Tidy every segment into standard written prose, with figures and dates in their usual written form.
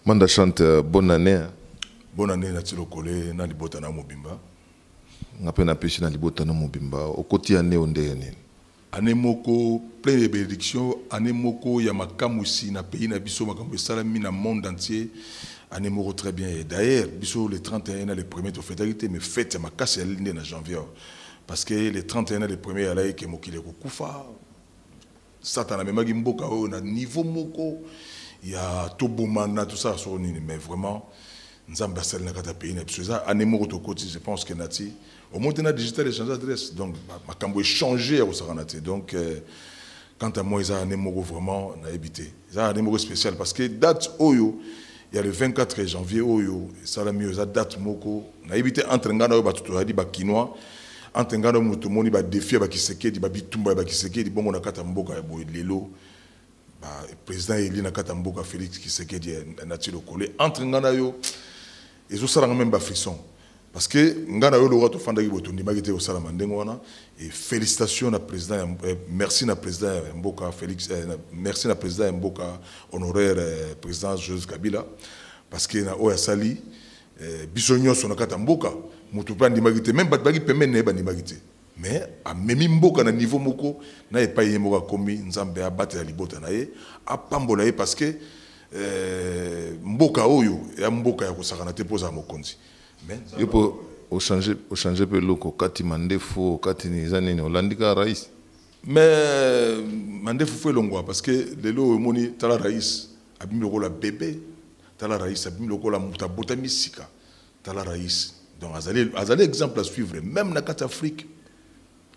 Manda chante bonne année. Bonne année na Tilokole na libota na mobimba. Ngape na peshi na libota na mobimba. Okoti année onde nini? Année moko plein de bénédictions, année moko ya makamusi na pays na biso makambo salami na monde entier. Année moko très bien. Et d'ailleurs, biso le 31 na les premiers to fédéralité mais fête ma casse ya linde na janvier. Parce que les 31 na les premiers ala ke mokile ko kufa. Satan na memagi mboka o na niveau moko. Il y a tout boumana, tout ça, mais vraiment, nous avons passé dans le pays. Je pense que Nati, au moins, on a digital échange d'adresse. Donc, ma cambo est changé au Saranati. Donc, quant à moi, il y a un numéro vraiment habité. Il y a un numéro spécial parce que date Oyo, il y a le 24 janvier Oyo, ça la mieux, ça date Moko. On a habité entre Ngana et Tutouadi, Bakinois, entre Ngana et Moutoumoni, Défi, Bakiseke, Babitumba, Bakiseke, bon, on a Katamboka et Lelo. Le président Eli Nakatamboka Félix Tshisekedi Natilokole entre ngana yo ezo sala même ba frisson parce que ngana yo lo to fandaki botondi bagete au sala mandengo wana et félicitations na président merci na président Mboka Félix merci na président Mboka honoraire président Joseph Kabila parce que na oya sali biso nyonso na katamboka mutu pa ndimagite même bat bagi pemene ba ndimagite. Mais à même mboka na niveau moko na e pa yemoka komi nzambe abate ya libota na ye apambola ye parce que mboka oyo ya mboka ya kosakana te poza mokonzi mais yo po o changer pe loko kati mandefu kati ni zanini olandika rais mais mandefu fo longwa parce que lelo moni tala rais abimi lokola bébé tala rais abimi lokola mutabota misika tala rais donc azali exemple à suivre même na kati Afrique.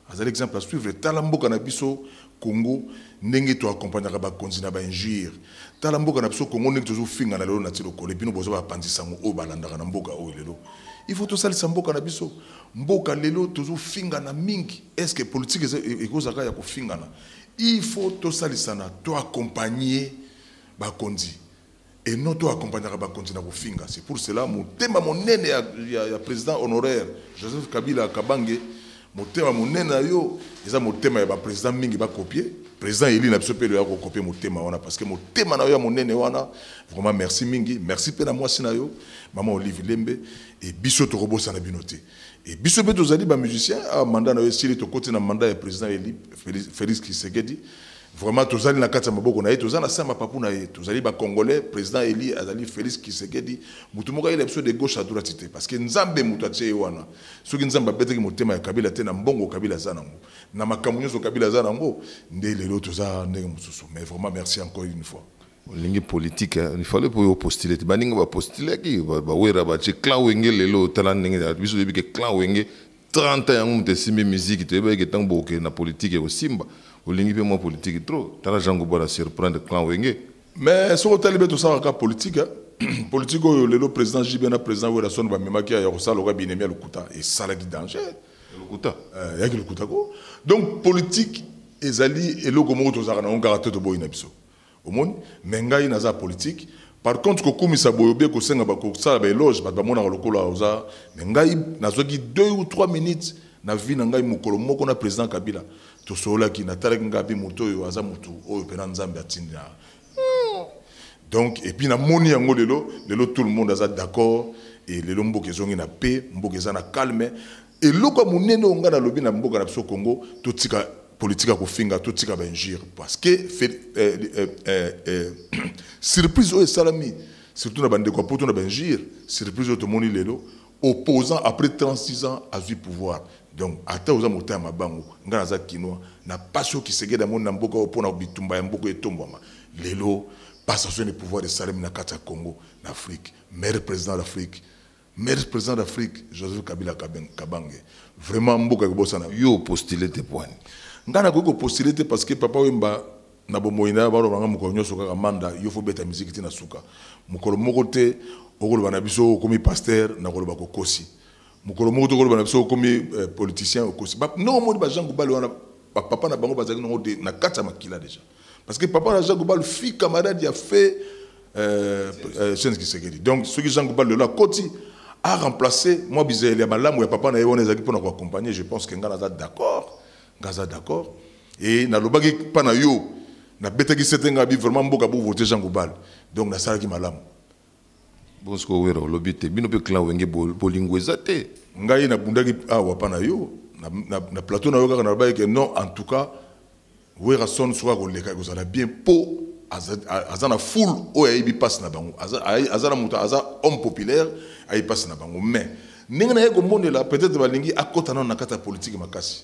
As l'exemple à suivre, Talambo Kanabiso, Congo, Nengue to accompagner ba konzina ba injure. Talambo Kanabiso, Congo, Nengue toujours finga na lelo na tilo kole, bino bozo ba pandisa mo o balanda na mboka o lelo. Il faut tout ça le Mboka Kanabiso. Mboka lelo toujours finga na mingi. Est-ce que politique est kozaka ya ko finga na? Il faut tout ça le sana, to accompagner ba konzi. Et non to accompagner ba konzina ko finga. C'est pour cela mon thème mon nene ya président honoraire Joseph Kabila Kabange. Motema monena yo eza motema ya ba président mingi ba copier président Eli na biso pe ya ko copier motema wana parce que motema na yo ya monene wana vraiment merci mingi merci pe na mwasi na yo maman Olive Lembe et biso to robosa na binoté et biso pe tozali ba musicien a mandat na yo sili to côté na mandat ya président Eli Félix Tshisekedi vraiment tozali na kati ya maboko na ye tozali na sama papu na ye tozali ba congolais président Eli azali Félix Tshisekedi mutu moka ile biso de gauche à droite te parce que nzambe mutu atie wana soki nzambe beteki motema ya Kabila te na mbongo Kabila za nango na makambo nyonso Kabila za nango nde lelo toza ndenge mususu mais vraiment merci encore une fois lingi politique il fallait pour postuler baninga ba postuler ki ba wera ba che clan wenge lelo tala ndenge biso debi ke clan wenge 30 ans on te simbi musique te ba ke tango ke na politique au simba olingi pe mo politique trop tala jango bala surprendre clan wenge mais so talibe to sa ka politique politique le président Jibena président wera son ba memaki ya ko sala ko binemi ya lukuta et sala di danger lukuta ya ki lukuta ko donc politique ezali eloko moko to zaka na on karaté to boyina biso au monde mengai na za politique par contre ko komisa boyobe ko senga ba ko sala ba éloge ba mona lokola oza mengai na zoki 2 ou 3 minutes na vie na ngai mokolo moko na président Kabila to sola ki na talaki ngabi moto yo aza mutu oyo pena nzambe atinda donc et puis na moni yango lelo tout le monde aza d'accord et lelo mboka ezongi na paix mboka eza na calme et loko munene onga na lobi na mboka na biso Congo to tika politique ko finga to tika ba injure parce que surprise o salami surtout na bande ko poto na ba injure surprise o to moni lelo opposant après 36 ans a eu pouvoir donc ata oza mota mabango ngana za kinoa na passion qui segeda mon na mboka opona bitumba ya mboka etombama lelo passation de pouvoir de Salem na kata Congo na Afrique meilleur président d'Afrique Joseph Kabila Kabange vraiment mboka kobosa na yo postulé te point ngana ko postulé te parce que papa wemba na bomoina ba ro moko nyoso ka manda yo fo beta musique tina suka mukolo moko te okolo bana biso komi pasteur na ko ba kokosi mukolo moko to ko bana biso komi politicien okosi non mo ba Jean Goubal wana papa na bango bazaki no de na kata makila déjà parce que papa na Jean Goubal fille camarade a fait Félix Tshisekedi donc ce que Jean Goubal le koti a remplacé moi bizele ya malamu ya papa na yone ezaki pour na accompagner je pense que ngana za d'accord et na lobaki pa na yo na betaki setenga bi vraiment mboka pour voter Jean Goubal donc na sala ki malamu Bon, ce que vous avez l'obité, bino pe clan wenge bolingo ezate. Ngai na bundaki awa pa na yo na plateau na yo kaka na ba que non en tout cas wera son soit ko leka ko ça bien po azana full o ya ibi passe na bango azana muta aza homme populaire ay passe na bango mais ninga na ko monde la peut-être balingi akota na kata politique makasi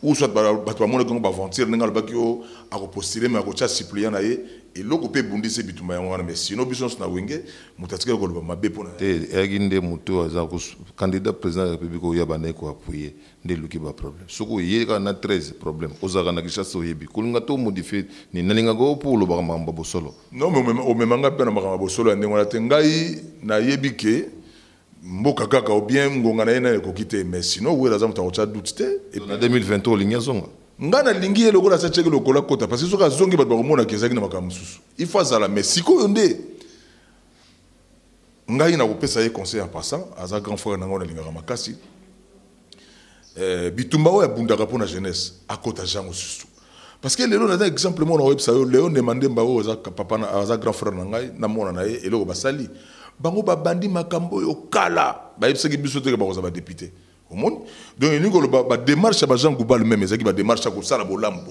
ou soit bato ba mona ko ba aventure ninga ba ko ako postuler mais ako cha suppléant na ye et loko pe bundi se bituma ya wana mais sinon biso na wenge mutatika ko ba mabe pona te eginde muto aza ko candidat président de la République o ya bana ko appuyer nde luki ba problème soko ye ka na 13 problème ozaka na kisha so yebi kulinga to modifier ni nalinga go pour lo ba mamba bosolo non mais o memanga pe na mamba bosolo ande ngona te ngai na yebi ke mboka kaka ou bien ngonga na ena ko kite mais sinon wera za mutaocha doute te et en 2023 linya zonga ngana lingi ye lokola sa cheke lokola kota parce que soka zongi bato bakomona kezaki na makambo mosusu il faut azala mais sikoyo nde ngai na kopesa ye conseil en passant aza grand frère nango na lingaka makasi bitumba oyo abundaka mpo na jeunesse akota jango susu parce que lelo naza exemple mona oyebisa yo leo nemande mba oyo papa aza grand frère na ngai namona na ye eloko basali bango babandi makambo oyo kala bayebisaki biso teke bakoza badepute donc la démarche à Jean Goubal même ezaki ba démarche ko sala bolamu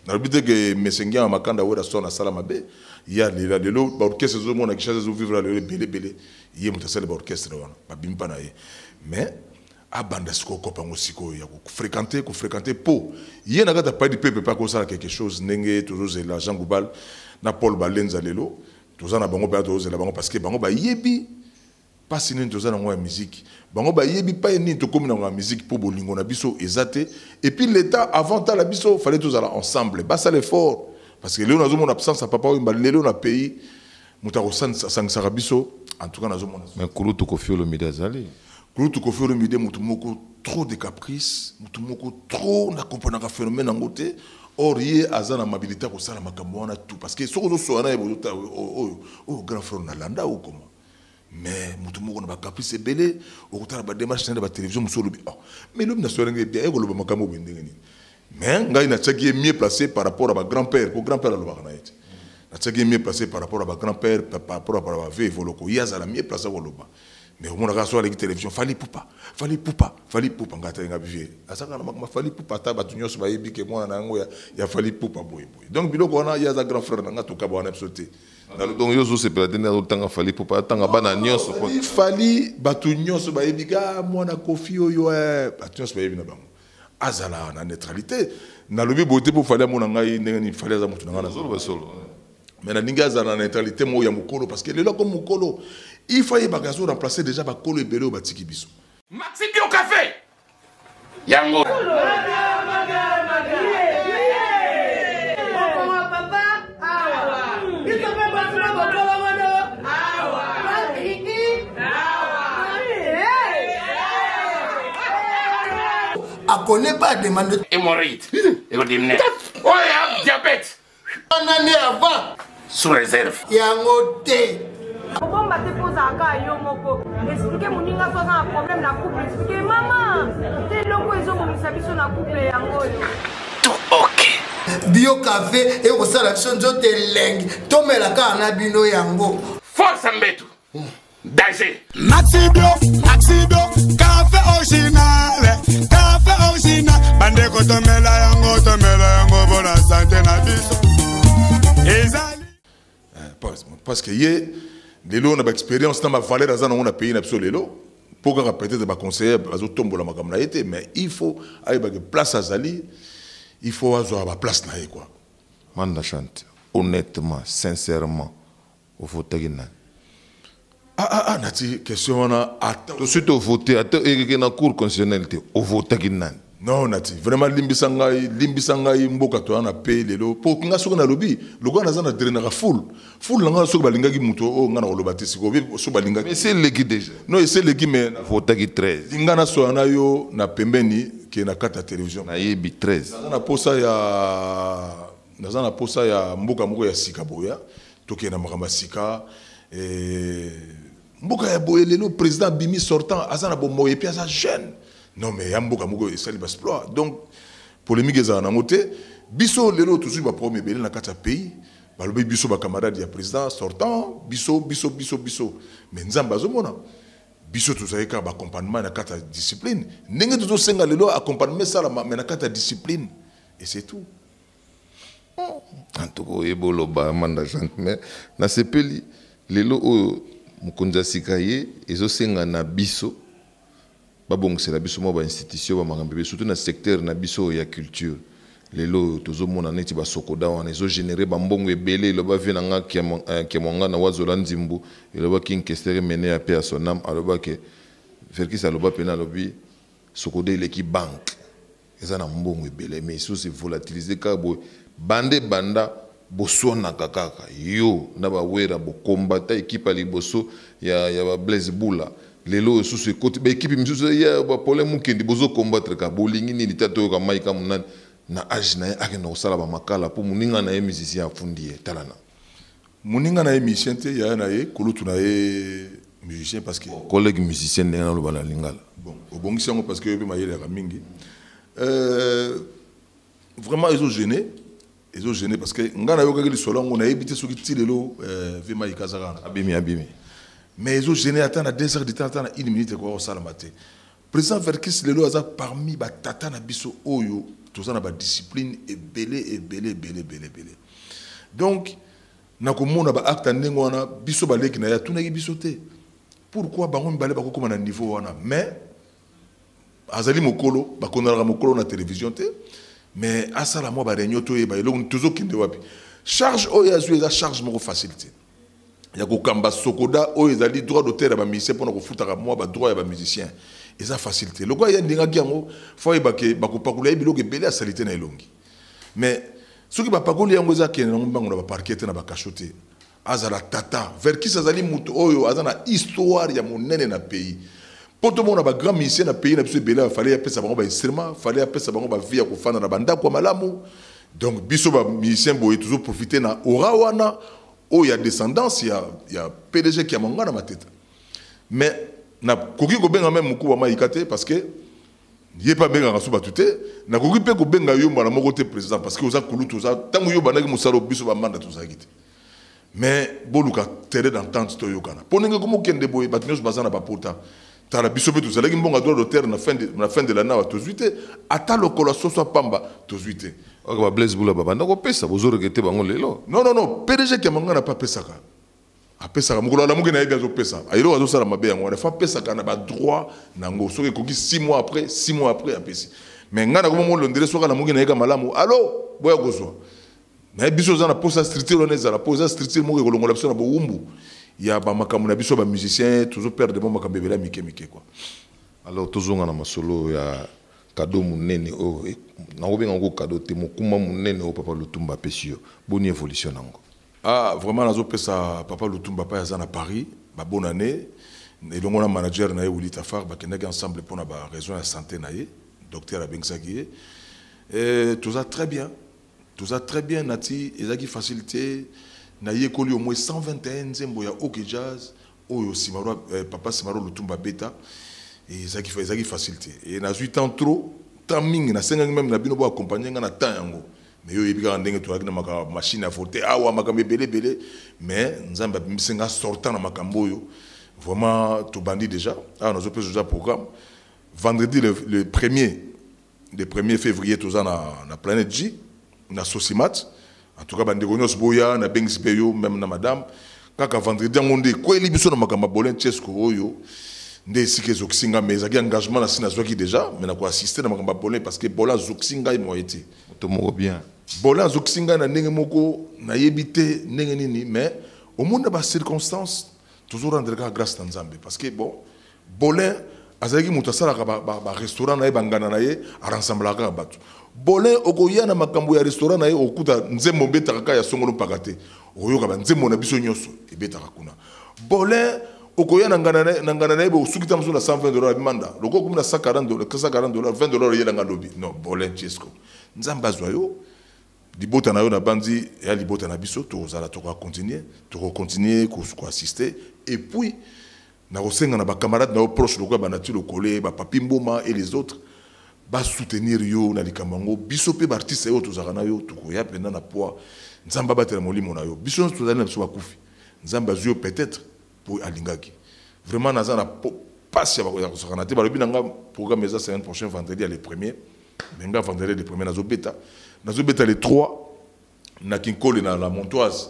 na rubite que mesengia makanda wera sona sala mabe ya lelo ba orchestre zo mona kisha zo vivre le belé yé mutasala ba orchestre wana ba bimpa na ye mais abanda siko ko pango siko ya ko fréquenter po yé na kata pas du peuple pas ko sala quelque chose ndenge toujours la Jean Goubal na Paul Balenza lelo toujours na bango ba toujours la bango parce que bango ba yebi pas si nous avons la musique. Bango ba yebi pas ni to comme la musique pour bolingo na biso ezate et puis l'état avant ta la biso fallait tous aller ensemble. Ba ça l'effort parce que léo nazo mon absence à papa ba léo na pays mutako sang biso en tout cas nazo mon. Mais Kulutu Kofi Olomide azali. Kulutu Kofi Olomide mutu moko trop de caprices, mutu moko trop na comprendre un phénomène en côté. Or yé azana mobilité ko sala makambo wana tout parce que soko zo soana e bota o grand frère na landa ou comment. Mais mutu moko na ba caprice belé o kutala ba démarche na ba télévision musolo bi mais l'homme na soirée bien e ko lo ba makambo bendenge ni mais ngai na tsaki mieux placé par rapport à ba grand-père ko grand-père lo ba na yete na tsaki mieux placé par rapport à ba grand-père par rapport à ba vieux voloko yaza la mieux placé ko lo ba mais au monde ka soirée télévision fali poupa ngata nga bivé asaka na makama fali poupa ta ba tunyo so ba yebi ke mwana na ngo ya fali poupa boy donc biloko wana yaza grand frère na ngata ka ba na episode. Donc yozo se perdre na tanga fali poupa tanga bana nyonso il fali batu nyonso ba yebika mwana Kofi oyo batu nyonso ba yebi na bango azala na neutralité na lobi boté pour fali mona ngai ndenge ni fali za mutu na ngana solo mais na ninga azala na neutralité mo ya mukolo parce que lelo comme mukolo il fallait bagazo remplacer déjà ba kolo ebele o batiki biso Maxi Bio Café yango à connaît pas demande hémorroïde et oh ya diabète on année avant sous réserve yango té Bon, bah, t'es posé à cas, yo, moko. Expliquez mon ninga, toi, un problème, la couple. Expliquez, maman. T'es logo, ils ont mis sa biso na couple, yango. tout ok. Bio café et au salation de lengue. Tomela ka na bino yango. Force Mbetu. Danger. Maxi Bio, café original, bande ko tomela yango, bona santé na biso. Ezali. Parce que yé lelo on a expérience dans ma valeur dans on a pays na biso lelo pour qu'on peut-être ba conseiller bazo tombola makambo na été mais il faut aller ba place azali il faut avoir ba place na ye quoi. Manda chante honnêtement sincèrement au voter na nati question na tout de suite au voter et na cour constitutionnelle au voter na non nati vraiment limbisa ngai mboka to na pe lelo po kinga soko na lobi logo na zana drainer full nga soko balingaki muto o nga na lobati siko bi so balingaki mais c'est l'équipe déjà non c'est l'équipe mais voter 13 linga na so na yo na pembeni ke na kata télévision na yebi 13 na posa ya mboka moko ya sika boya toke na makamba sika mboka ya boye lelo président bimi sortant azana bo moye puis asa jeune. Non mais yamboka moko esali exploit donc polémique ezana ngote biso lelo toujours ba premier belé na kata pays balobi biso ba camarade ya président sortant biso mais nzamba azomona biso tozalika ba accompagnement na kata discipline ndenge tuzo senga lelo accompagnement sala mais na kata discipline et c'est tout. En tout cas ebolo ba manda gente mais na sepeli lelo o mukonza sikaye ezo senga na biso babongisela biso mo ba institution ba makambe surtout na secteur na biso ya culture lelo tozomona neti ba sokoda wana ezo générer ba mbongo ebele lo ba vena nga kia monga na wazola nzimbu lo ba king kestere mené à paix à son âme aloba ke verki sa lo ba pena lobi sokoda ile ki banque eza na mbongo ebele mais sous se volatiliser ka bo bande banda bosona kakaka yo na ba wera bo combattre équipe ali boso ya ba Blaise Bula lelo sous ce côté ba équipe misusu ya ba problème mukendi bozo combattre ka bolingi ni litato ka maika munani na age na ye na osala ba makala pour muninga na ye musicien afundi ye talana muninga na ye musicien te ya na ye kulutu na ye musicien parce que collègue musicien ndenge na lobala lingala bon obongisi yango parce que yobi mayele ya mingi vraiment ils ont gêné parce que ngana yo kakeli solo ngo na yebite soki tilelo vema ikazaka abimi mais ils ont gêné attendre 2 heures de temps attendre 1 minute quoi au sala matin président Verkis lelo aza parmi ba tata na biso oyo tous na ba discipline et belé. Donc na komona ba acte ndenge wana biso baleki na ya tunaki biso te pourquoi bango mbale ba kokoma na niveau wana mais azali mokolo ba konala mokolo na télévision te mais asala mo ba réunion to e ba eloko toujours kinde wapi charge oyo azu eza charge moko facilité ya kokamba sokoda oyo ezali droit d'auteur ya ba musicien pona kofutaka mo ba droit ya ba musicien eza facilité lokwa ya ndinga kiango fo e bake bakopakula biloko ebele ya salité na elongi mais soki bapakoli yango eza kene na mbango na ba parquet na ba cachoté azala tata Verkis azali mutu oyo azana histoire ya monene na pays poto mona ba grand musicien na pays na biso ebele fallait apesa bango ba instrument fallait apesa bango ba vie ya kofana na banda kwa malamu donc biso ba musicien boye toujours profiter na ora wana oyo ya descendance ya PDG qui a monga na mateta mais na koki ko benga même muku wa maikate parce que yé pas benga ngaso batute na koki pe ko benga yo mwana moko te président parce que oza kulutu oza tango yo banaki musalo biso ba manda to zakite mais boluka terre d'entente to yo kana ponenge komo kende boye batnyos bazana ba porta tala biso pe to zalaki mbonga droit d'auteur na fin de l'année wa to zuite ata lokolo so pamba to zuite ok ba Blaise Bula baba ndako pesa bozoro kete bango lelo non PDG qui manga na pas pesaka apesaka mukolo la muki na yebi zo pesa ayiro azo sala mabe yango na fa pesaka na ba droit nango soki koki 6 mois après apesi mais ngana ko mo londele soka na muki na yeka malamu allo boya kozwa na biso za na posa structure oneza la posa structure mo ko longola biso na bowumbu ya ba makamu na biso ba musicien toujours perdre bon makambe bela mike quoi alors tozonga na masolo ya cadeau munene o na ko benga ko cadeau te mokuma munene o papa Lutumba pesio boni évolution nango. Ah, vraiment, nous avons papa Lutumba pa à Paris, bah bonne année. Et donc on a manager nae Willy Tafar, bah qui n'est ensemble pour la raison de la santé nae, docteur Abengsagié. Et tout ça très bien, nati, et ça qui facilité, nae collé au moins 121 zembo ya ok jazz, oyo Simaro, papa Simaro Lutumba beta, et ça qui facilité. Et na 8 ans trop, timing, na 5 ans même na bino bo accompagner na temps yango. Mais yo yebika ndenge to akina maka machine à voter awa makambe belé mais nzamba msenga sortant na makambo yo vraiment to bandi déjà ah nous avons déjà programme vendredi le 1er février to na Planète J na Sosimat en tout cas bandi gonyos boya na Bengs Beyo même na madame kaka vendredi ngonde ko elibiso na makambo bolen Chesco oyo nde sike zoxinga mais zaki engagement na sina zoki déjà mais na ko assister na makambo bolen parce que bola zoxinga imo été to mo bien bola zoxinga na ndenge moko na yebite ndenge nini mais au monde de circonstances toujours rendre grâce à Nzambe parce que bon bolin azaki mutu asalaka ba restaurant na ye bangana na ye aransembla bato bolin okoya na makambo ya restaurant na ye okuta nzembo betaka ya songolo pakate oyoka ba nzembo na biso nyoso ebetaka kuna bolin okoya na ngana na ye bo sukita mso na $120 bimanda loko kumina $140 $20 yela ngalobi non bolin Chesco Nzambe azwayo libota na yo na bandi ya libota na biso tozala continuer ko assister et puis na kosenga na ba camarades na proche lokwa ba nature collé ba papi mboma et les autres ba soutenir yo na likamango biso pe artiste yo tozakana yo tukoya penda na poids nzamba batela molimo na yo biso tozali na biso bakufi nzamba zuyo peut-être pour alingaki vraiment naza na passe ya kosakana te balobi nanga programme eza semaine prochaine vendredi à les premiers menga vendredi les premiers nazo beta les 3 na Kinkole na la Montoise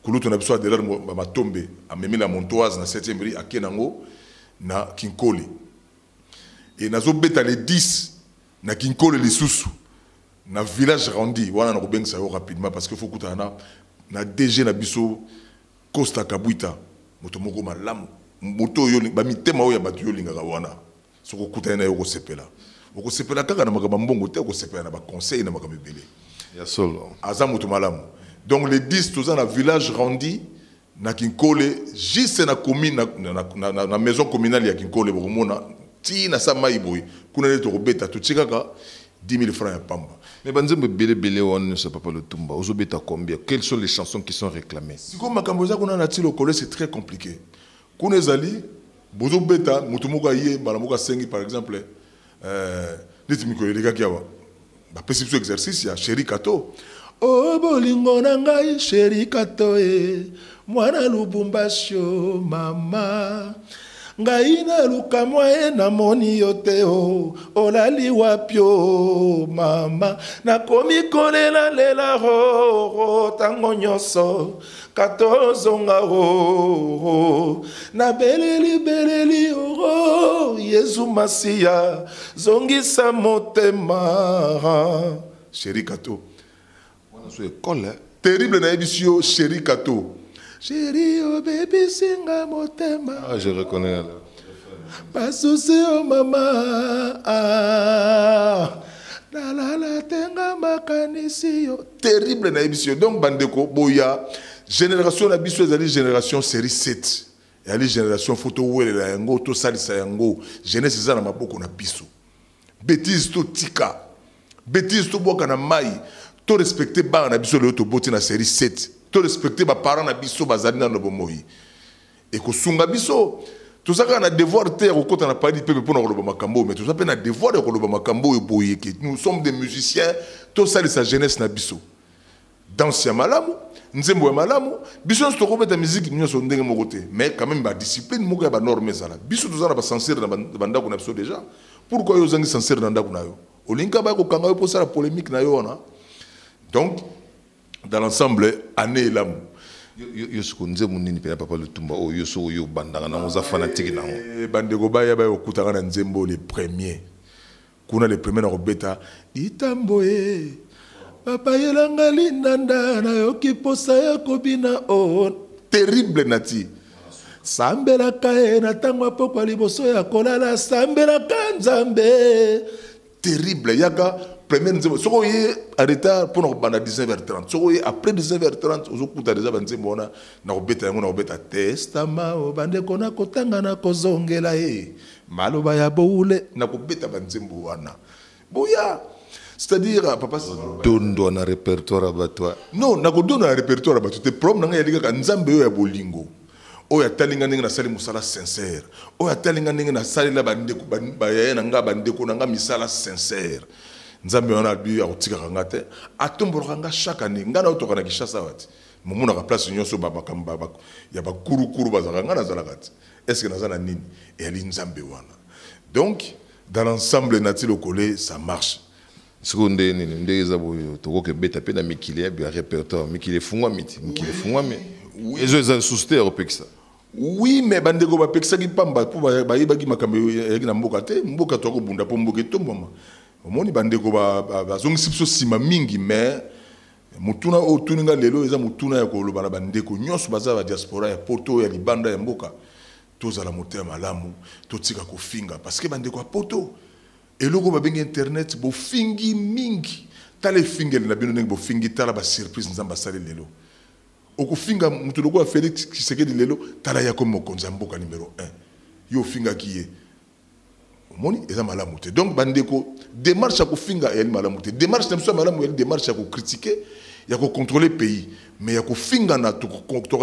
kuluto na biso derrière matombe amemi la Montoise na 7e rue akenango na Kinkole. Et nazo beta les 10 na Kinkole lisusu na village Randi wana na kobenga yo rapidement parce que faut kutana na DG na biso Costa Kabuita moto moko malamu moto yo ba mitema oyo ya batu yo lingaka wana soko kutana yo ko sepela oko sepela kaka na makamba mbongo te ko sepela na ba conseil na makamba belé ya solo aza moto malamu. Donc les 10 tous na village Randi na Kinkole juste na commune na maison communale ya Kinkole bokomona ti na sama iboy kuna le to beta to tshikaka 10 000 francs ya pamba. Mais banzembe belé on ne sait pas le tumba ozo beta combien, quelles sont les chansons qui sont réclamées? Siko makambo za kuna na tilo kole c'est très compliqué. Kuna ezali bozo beta mutu moko yé bala moko sengi par exemple niti mikolo leka kiawa ba perception exercice ya Chéri Kato. Oh bolingo na ngai Chéri Kato mwana Lubumbashi mama ngai na luka mwae na moni yote olali wapyo mama nakomi kolela lela tango nyonso katozonga na beleli Yesu Masiya zongisa motema. Chéri Kato wana so école terrible na ebisio Chéri Kato. Chéri, oh baby, singa motema. Ah, je reconnais. Pas souci, oh maman. Ah, la tenga makanisi yo. Terrible na émission. Donc, bandeko, boya, génération la biso, ezali génération série 7. Et ali génération photo wele la yango, to salisa yango. Jeunesse eza na maboko na biso. Bêtise to tika. Bêtise to boka na mai. To respecter ba na biso le to boti na série 7. To respecter ba parents na biso bazali na bomoyi et ko sunga biso to saka na devoir te ko kota na pali pepe pona ko loba makambo mais to saka na devoir ko loba makambo e boye ke nous sommes des musiciens to sali sa jeunesse na biso danse ya malamu nzembo ya malamu biso to ko beta musique nyo so ndenge moko te mais quand même ba discipline moko ya ba norme sala biso to zana ba sincère na banda ko na biso déjà pourquoi yo zangi sincère na ndako na yo olinka ba ko kanga yo pour ça la polémique na yo na donc dans l'ensemble année et l'amour yo ce qu'on dit mon nini papa le tumba o yo so yo bandanga na oza fanatique na bandeko ba ya ba okutaka na nzembo les premiers kuna les premiers na robeta itambo papa yelanga linanda na yoki posa ya kobina o terrible nati sambela kae na tangwa pokwa liboso ya kolala sambela kanzambe terrible yaka premier nzembo soko ye arrêta pour nous banda 19h30 soko ye après 19h30 ozokuta déjà banzembo na kobeta yango na kobeta testament o bande kona kotanga na kozongela maloba ya boule na kobeta banzembo wana boya c'est-à-dire papa dondo na répertoire abatwa non na kodona na répertoire abatwa te problème nga yalika ka nzambe yo ya bolingo o ya talinga ndenge na sali musala sincère o ya talinga ndenge na sali la bandeko ba na nga bandeko na nga misala sincère nzambe wana bi akotika kanga te atomboloka nga chaque année nga na otoka na Kinshasa wati momuna ka place nyonso ba makamba ya ba kurukuru bazaka nga nazalaka te est-ce que nazana nini et ali nzambe wana donc dans l'ensemble natilo collé ça marche seconde nini ndeza boyo toko ke beta pe na mikili ya répertoire mikili fungwa miti mikili fungwa me ezo za souster au peksa oui mais bandeko ba peksa ki pamba po ba yebaki makambo ya na mboka te mboka to ko bunda po mboka to mama omoni bandeko ba zongisi biso sima mingi mais mutuna o tuninga lelo eza mutuna ya koloba na bandeko nyonso baza ba diaspora ya poto ya libanda ya mboka tozala motema malamu totika kofinga parce que bandeko ya poto eloko ba bengi internet bo fingi mingi tale fingel na bino ndenge bo fingi tala ba surprise nzamba sale lelo okufinga mutu loko ya Félix Tshisekedi lelo tala ya comme mokonzi ya mboka numéro 1 yo finga kiye moni eza malamu te donc bandeko démarche ya kofinga ya malamu te démarche na biso malamu ya démarche ya ko critiquer il y a contrôler le pays mais il y a fingana to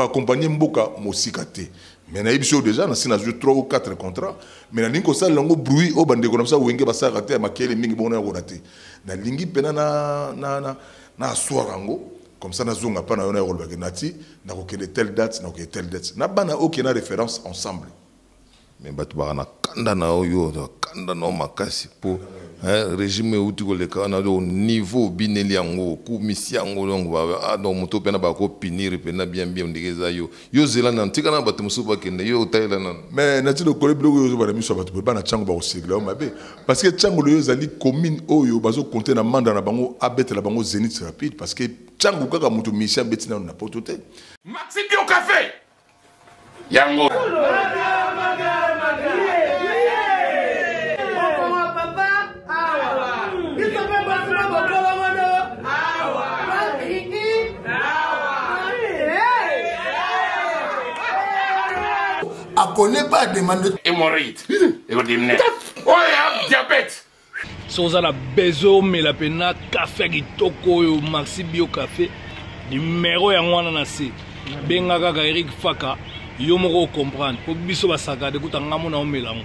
accompagner mboka mosikate mais na ibisho déjà na sina 3 ou 4 contrats mais na linko ça lango bruit au bande comme ça wenge basa raté makele mingi bona ko raté na lingi pena na soirango comme ça na zonga pa na yona ko ba nati na ko kele telle date na ko telle date na bana aucune référence ensemble mais batu ba na kanda na oyo kanda no makasi po régime uti ko le kana do niveau bineli yango ku misi yango longo ba donc moto pena ba ko pinir pena bien ndegeza yo zela na ntika na batu musuba kende yo taila na mais na tilo ko leblo yo ba miso batu ba na chango ba osigla mabe parce que chango le yo zali commune oyo bazo compter na manda na bango abetela bango Zénith rapide parce que chango kaka mutu misi betina na potote Maxi Bio Café yango A connaît pas demande hémorroïde et vous dites oh ya diabète soza la bezo mais la pena café kitoko yo Maxi Bio Café numéro ya ngwana na se benga kaka Eric Faka yo moko comprendre po biso basaka de kutanga mona o melango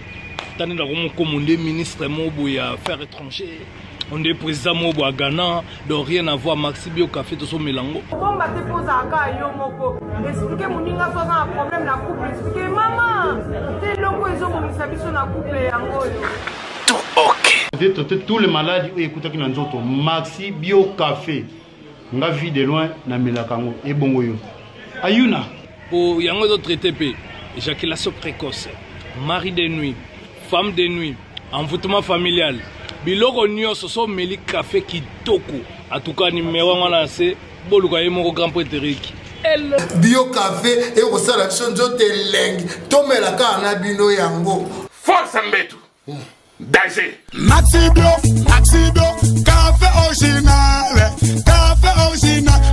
tani na ko commandé ministre mobo ya affaires étrangères on est président mobo à Ghana donc rien à voir Maxi Bio Café to so melango bon ba te posa ka yo moko expliquer moninga so na problème na couple expliquer maman te longo ezo mo misabiso na couple yango yo tout ok de traiter tous les malades écoutez qui nous autres Maxi Bio Café nga vie de loin na melakango et bongo yo ayuna pour yango zo traiter pe éjaculation précoce mari de nuit femme de nuit envoûtement familial biloko nyonso so meli café kitoko en tout cas numéro ngana c'est boluka yemo grand prétérique Bio Café et au selection nzote leng tomela ka na bino yango force mbetu danger Maxi Bio Café original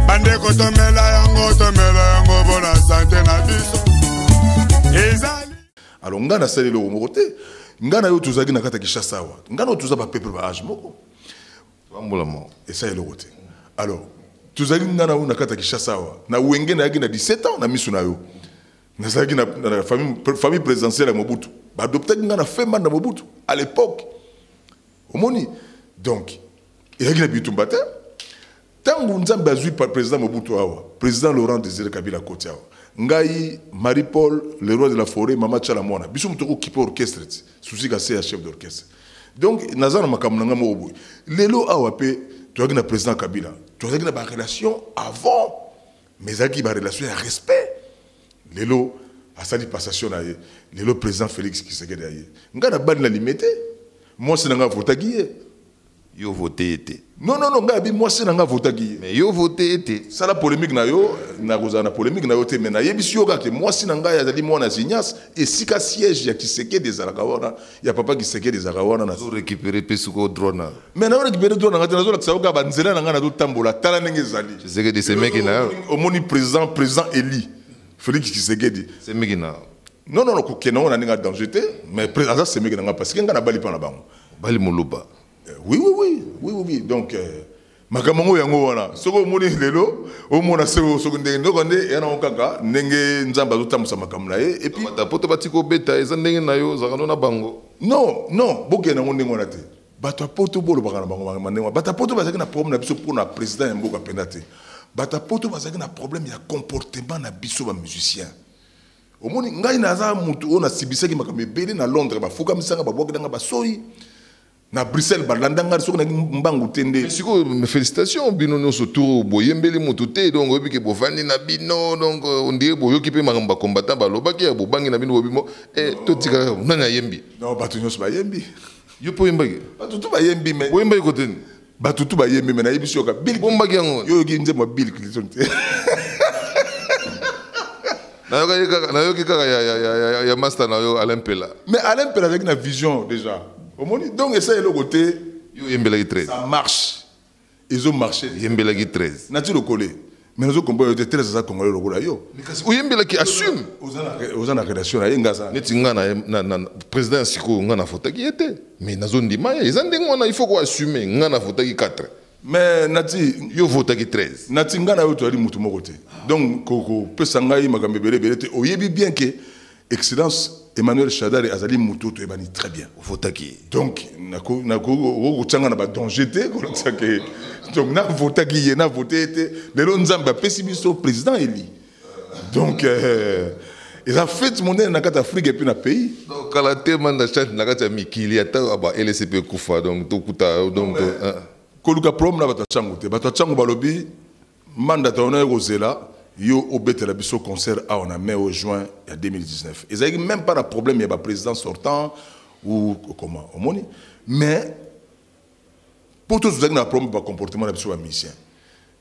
bande ko tomela yango bona santé na biso ezali alors ngana sali le mokote ngana yo tuzaki na kata Kinshasa wa ngana tuza ba peuple ba âge moko bambola mo et ça est le côté alors tuzaki ngana na kata Kinshasa wa na wenge na yaki na 17 ans na misu na yo na zaki na famille présidentielle à Mobutu ba adopté ngana fema na Mobutu à l'époque omoni donc yaki na bitumbata tangu nzambe azui par président Mobutu awa président Laurent Désiré Kabila Kotia ngai Marie-Paul le roi de la forêt mama Tchala Mwana biso mutoko kipo orchestre souci ka c'est chef d'orchestre donc nazana makamnanga mobo lelo awa pe tu as na président Kabila tu as na ba relation avant mais aki ba relation ya respect lelo asali passation na ye lelo président Félix Tshisekedi aye ngana bali na limité moi c'est nga votaki yo voté été non ngabi moi c'est nga votaki mais yo voté été ça la polémique na yo na kozana polémique na yo te mais na yebisi yo ka ke moi c'est nga ya zali mwana Zignas et sika siège ya Tshisekedi des Alakawana ya papa Tshisekedi des Alakawana na zo récupérer pesuko drone mais na récupérer drone ngati na zo la saoka banzela na nga na do tambola tala ndenge zali Tshisekedi c'est mec na omoni président Eli Félix Tshisekedi c'est mec na non ko kenongo na ninga danger te mais président c'est mec na parce que nga na bali pa na bango bali moluba oui donc makamango yango wana soko moni lelo o mona soko ndenge ndoko nde yana okaka ndenge nzamba zotambusa makamla ye et puis poto batiko beta eza ndenge na yo zakano na bango non boke na ndenge wana te bato poto bolo bakana bango mandenge bato poto bazaki na problème na biso pour na président mboka pendate bato poto bazaki na problème ya comportement na biso ba musicien omoni ngai naza mutu ona sibisaki makambe bele na Londres ba fuka misanga ba bokanga ba soyi na Bruxelles balandanga soko na mbangu tende mais siko félicitations bino no sotour boyembeli motuté donc obi ke bofandi na bino donc on dirait boyoki pe makamba combattant balobaki ya bobangi na bino bobimo totika nana yembi non batu nyos ba yembi yo po yembaki batu tu ba yembi mais boyembaki côté batu tu ba yembi mais na yebisi yoka bil bombaki yango yo yoki nze mo bil cliton te na yoki kaka ya master na yo Alain Pela mais Alain Pela avec na vision déjà donc ça est le côté yo yembelaki 13 ça marche ils ont marché yembelaki 13 nati le collé mais nous combat de 13 ça congolais le gola yo o yembelaki assume aux en relation na ngasa neti ngana na président siko ngana fotaki était mais nazo ndima eza ndenge wana il faut ko assumer ngana fotaki 4 Mais Nati, yo vote qui 13. Nati ngana yo to ali mutu moko te. Donc koko pesanga yi makambe belé te oyebi bien que excellence Emmanuel Shadari azali mutu to ebani très bien. Vote qui. Donc nako tanga na ba danger te ko ça que donc na vote qui na voté te lelo nzamba pesi biso président eli. Donc ils ont fait monnaie dans l'Afrique et puis dans le pays. Donc quand la demande change na kata mikili ata aba LCP kufa donc to kuta donc koluka problem na batachango te batachango balobi mandat on a rozela yo obetela biso concert a on a mai au juin il y a 2019 ils avaient même pas de problème il y a pas président sortant ou comment au moni mais pour tous vous avez un problème par comportement de biso musicien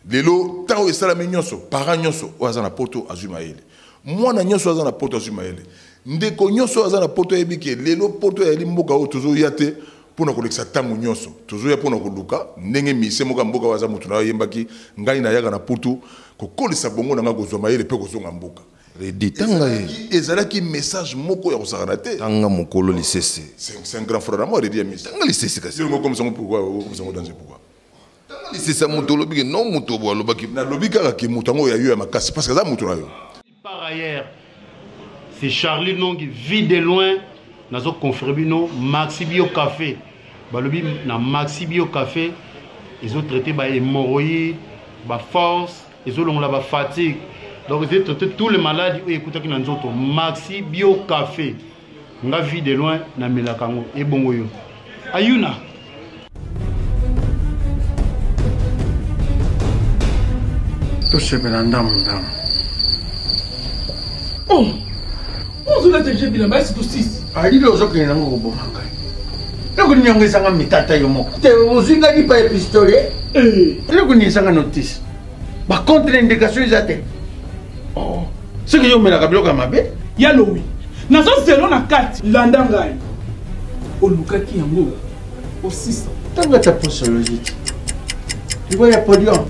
lelo tant et sala mignonso parents nyonso wazana poto azumaele moi na nyonso wazana poto azumaele ndeko nyonso wazana poto ebike lelo poto ya limboka o tozo yate pour nous collecter tango nyonso toujours ya pour nous koluka ndenge mise moka mboka waza mutu na yembaki ngai na yaga na putu ko kolisa bongo na ngako mayele pe ko zonga mboka redi tanga ezalaki message moko ya kosakana te tanga mokolo lisese c'est un grand frère à moi redi ami tanga lisese kasi yo comme ça pourquoi comme ça danger pourquoi tanga lisese mutu lobi non mutu bo lobaki na lobi kaka ki mutu ngo ya yo ya makasi parce que ça mutu na yo. Par ailleurs c'est Charlie Nongi vit de loin nazo confrébino Maxi Bio Café balobi na Maxi Bio Café ils ont traité ba hémorroïdes ba force ils ont longa ba fatigue donc ils ont traité tous les maladies et écoutez qui nanzoto Maxi Bio Café nga vie de loin na melakango e bongo yo ayuna to sebela ndam oh on a déjà vu la base de 6 ali lo zo kena ngo bomanga loko nyongezanga mitata yo moko te uzinga di pa pistolet loko nisanga notice ba contre indication izate oh ce que yo mela kabloka mabe yalo wi nazo zelo na kati landa ngai olukaki yango au 600 tanga ta posologie tu vois ya podium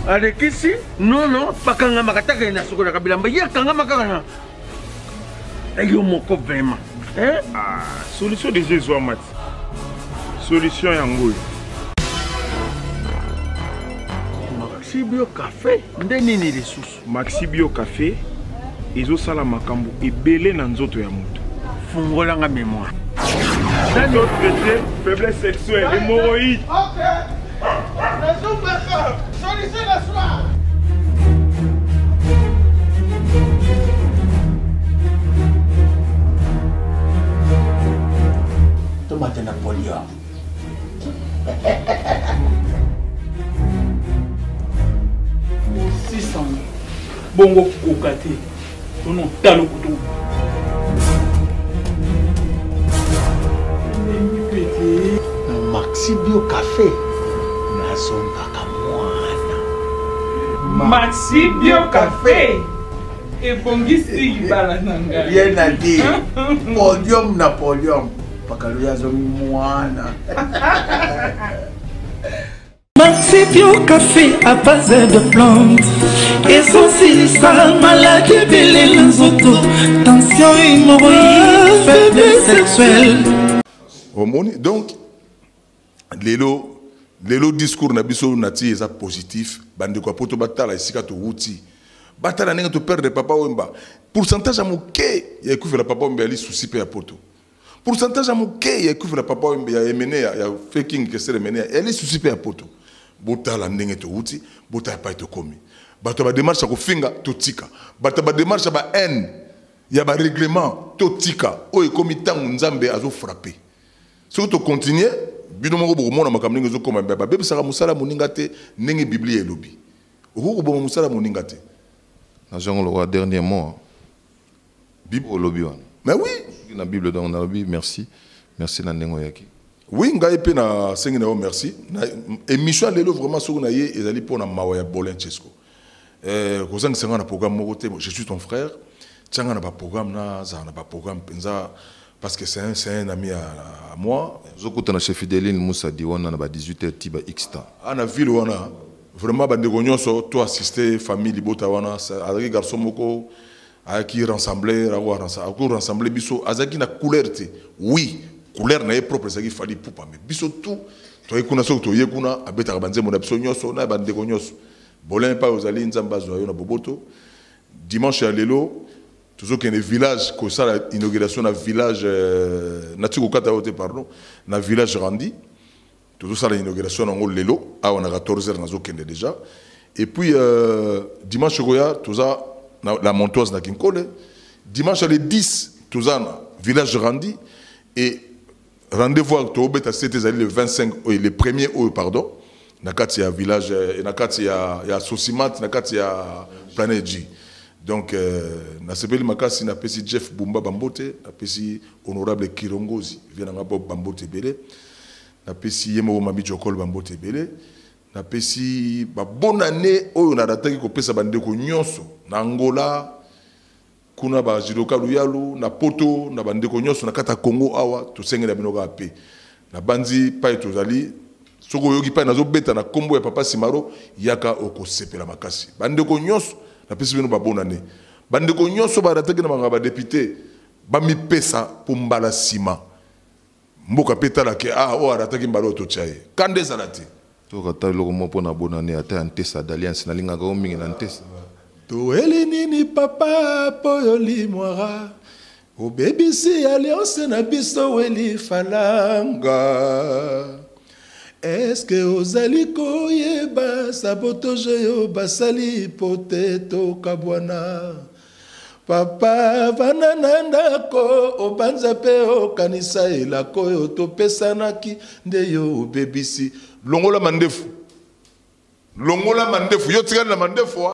avec ici non pakanga makataka na sokola kabila mbaya kanga makanga ayo moko vraiment solution des jeux mat solution yango Maxi Bio Café ndeni ni lisusu Maxi Bio Café ezo sala makambo ebele na nzoto ya moto fungola nga mémoire c'est autre traité faiblesse sexuelle hémorroïde tomate Napoléon au 600 bongo kokate tono talo kutu Maxi Bio Café Maxi Bio Café et bongisi balananga bien à dire podium Napoléon pakaluya zo mwana Maxi Bio Café à base de plantes essentielles maladie belé nzoto tension hémorroïde faiblesse sexuelle donc lelo discours na biso nati eza positif bande ko poto batala esika to wuti batala nenga to perdre papa wemba pourcentage à moké ya ekufela papa wemba ali souci pe ya poto pourcentage à moké ya ekufela papa wemba ya emene ya faking que c'est emene ali souci pe ya poto botala ndenge to wuti botala pa to komi bato ba démarche ko finga to tika bato ba démarche ba haine ya ba règlement to tika o ekomi tangu nzambe azo frapper surtout continuer bino moko bokomona makambo ndenge ezokoma babebisaka mosala moninga te ndenge biblia elobi okokoboma mosala moninga te nazongo le dernier mot bible olobi wana mais oui na bible donc on a dit merci na ndenge yaki oui ngai pe na sengi na yo merci na émission lelo vraiment soko na ye ezali pona mawa ya Bolin Chesco kozanga senga na programme moko te je suis ton frère tanga na ba programme na za na ba programme penza parce que c'est un ami à moi. Zokutana chez Fideline Moussa Diwana na ba 18h tiba Xta. Ana ville wana vraiment ba ndeko nyonso to assister famille libota wana avec garçon moko qui rassemblait biso azaki na couleur te oui couleur na propre ça qui fallait pour pas mais biso tout toi kuna so to yekuna abeta banze mon biso nyoso na bande ko nyoso bolin pa ozali nzamba zo yo na boboto dimanche à lelo toujours qu'il y a un village que ça l'inauguration na village Natiko Kataote pardon na village Randi toujours ça l'inauguration en lelo on a 14h nazo kende déjà et puis dimanche goya tout ça la montoise na Kinkole dimanche le 10 tout ça village Randi et rendez-vous à Tobeta c'était le 25 le premier pardon na kati ya village na kati ya Sosimat na kati ya Planet G donc na sepeli makasi na pesi Jeff Bumba Bambote na pesi honorable Kirongozi vient na Bob Bambote belé na pesi Yemo Mabi Jokol Bambote belé na pesi ba bonne année oyo na dataki ko pesa bandeko nyonso na Angola kuna ba jiloka luyalu na poto na bandeko nyonso na kata Congo awa to sengela binoka pe na banzi pa etozali soko yoki pa nazo beta na kombo ya papa Simaro yaka okosepela makasi bandeko nyonso na pesi bino ba bonne année bandeko nyonso ba dataki na banga ba député ba mi pesa pour mbala sima mboka petala ke o arataki mbalo to chaye kande salati to kata loko mo pona bonne année ata antesa d'alliance na linga ko mingi na antesa to elinini papa poyo limwara o bebisi alliance na biso weli falanga est-ce que ozali koyeba sabotage yo basali poteto kabwana papa vanananda ko obanza pe okanisa elako yo topesanaki nde yo bebisi longola mandefu yo tikali na mandefu